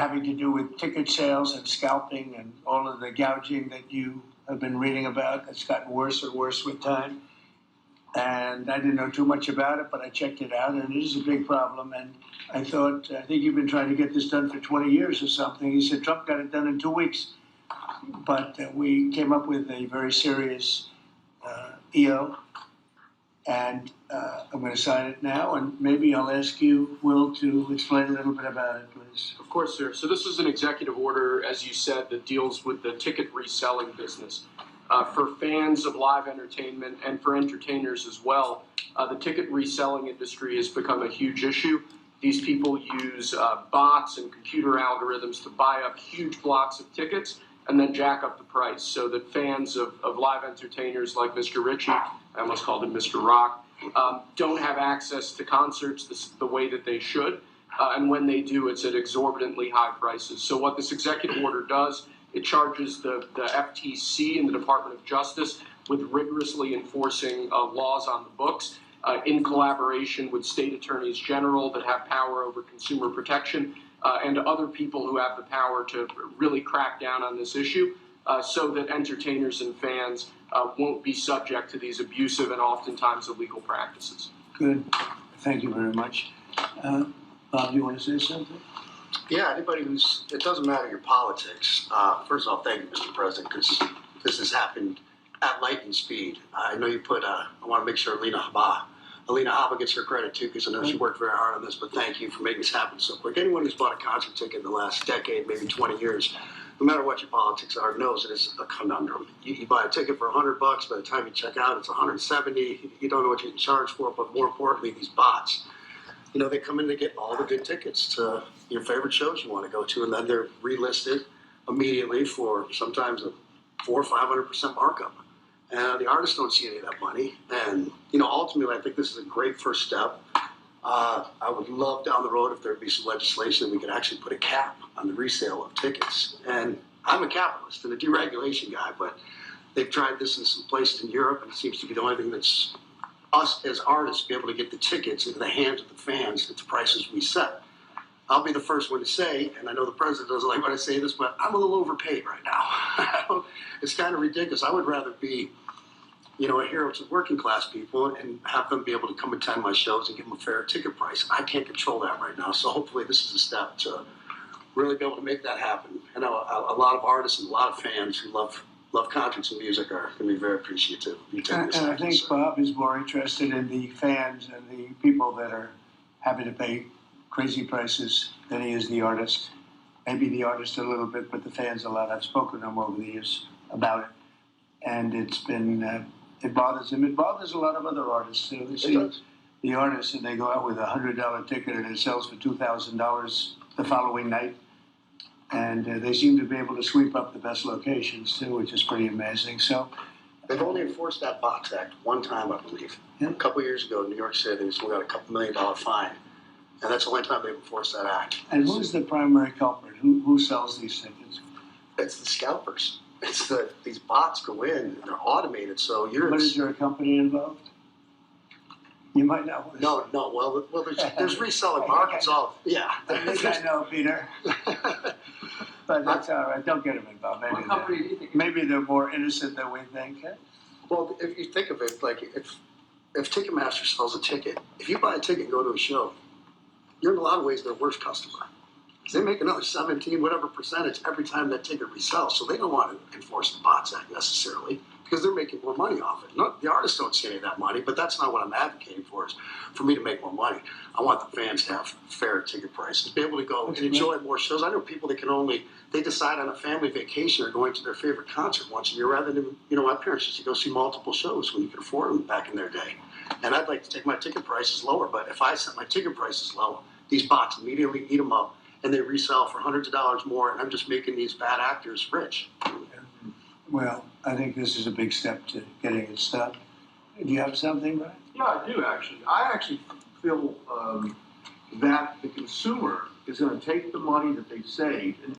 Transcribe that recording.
having to do with ticket sales and scalping and all of the gouging that you have been reading about. It's gotten worse and worse with time. And I didn't know too much about it, but I checked it out, and it is a big problem. And I think you've been trying to get this done for 20 years or something. He said Trump got it done in 2 weeks. But we came up with a very serious EO, and I'm going to sign it now, and maybe I'll ask you, Will, to explain a little bit about it, please. Of course, sir. So this is an executive order, as you said, that deals with the ticket reselling business. For fans of live entertainment and for entertainers as well, the ticket reselling industry has become a huge issue. These people use bots and computer algorithms to buy up huge blocks of tickets and then jack up the price so that fans of live entertainers like Mr. Ritchie, I almost called him Mr. Rock, don't have access to concerts the way that they should. And when they do, it's at exorbitantly high prices. So what this executive order does, it charges the FTC and the Department of Justice with rigorously enforcing laws on the books in collaboration with state attorneys general that have power over consumer protection and other people who have the power to really crack down on this issue so that entertainers and fans won't be subject to these abusive and oftentimes illegal practices. Good. Thank you very much. Bob, do you want to say something? Yeah, anybody it doesn't matter your politics. First of all, thank you, Mr. President, because this has happened at lightning speed. I know you I want to make sure Alina Habba gets her credit too, because I know she worked very hard on this, but thank you for making this happen so quick. Anyone who's bought a concert ticket in the last decade, maybe 20 years, no matter what your politics are, knows it is a conundrum. You buy a ticket for $100, by the time you check out, it's $170. You don't know what you can charge for it, but more importantly, these bots. You know, they come in to get all the good tickets to your favorite shows you want to go to, and then they're relisted immediately for sometimes a 400% or 500% markup. And the artists don't see any of that money. And, you know, ultimately, I think this is a great first step. I would love down the road if there'd be some legislation that we could actually put a cap on the resale of tickets. And I'm a capitalist and a deregulation guy, but they've tried this in some places in Europe, and it seems to be the only thing that's us as artists be able to get the tickets into the hands of the fans at the prices we set. I'll be the first one to say, and I know the president doesn't like when I say this, but I'm a little overpaid right now. It's kind of ridiculous. I would rather be, you know, a hero to working class people and have them be able to come attend my shows and give them a fair ticket price. I can't control that right now, so hopefully this is a step to really be able to make that happen. I know a lot of artists and a lot of fans who love concerts and music are going to be very appreciative. And I think Bob is more interested in the fans and the people that are happy to pay crazy prices than he is the artist. Maybe the artist a little bit, but the fans a lot. I've spoken to him over the years about it. And it's been, it bothers him. It bothers a lot of other artists too. They see the artists and they go out with a $100 ticket and it sells for $2,000 the following night. And they seem to be able to sweep up the best locations too, which is pretty amazing. So they've only enforced that Box Act one time, I believe. Yeah. A couple of years ago in New York City, they still got a $2 million fine. And that's the only time they've enforced that act. And who's the primary culprit? Who sells these tickets? It's the scalpers. It's these bots go in and they're automated. So But is there a company involved? You might not want to No. Well, there's reselling markets. I think I know, Peter. But that's all right. Don't get them involved. Maybe they're more innocent than we think. Huh? Well, if you think of it, like if Ticketmaster sells a ticket, if you buy a ticket and go to a show, you're in a lot of ways their worst customer. They make another 17 whatever percentage every time that ticket resells. So they don't want to enforce the Bots Act necessarily because they're making more money off it. The artists don't see any of that money, but that's not what I'm advocating for. Is for me to make more money. I want the fans to have fair ticket prices, be able to go and enjoy more shows. I know people that they decide on a family vacation or going to their favorite concert once a year rather than, you know, my parents used to go see multiple shows when you could afford them back in their day. And I'd like to take my ticket prices lower, but if I set my ticket prices low, these bots immediately eat them up and they resell for hundreds of dollars more, and I'm just making these bad actors rich. Well, I think this is a big step to getting it stopped. Do you have something, Brian? Yeah, I do actually. I actually feel that the consumer is going to take the money that they've saved and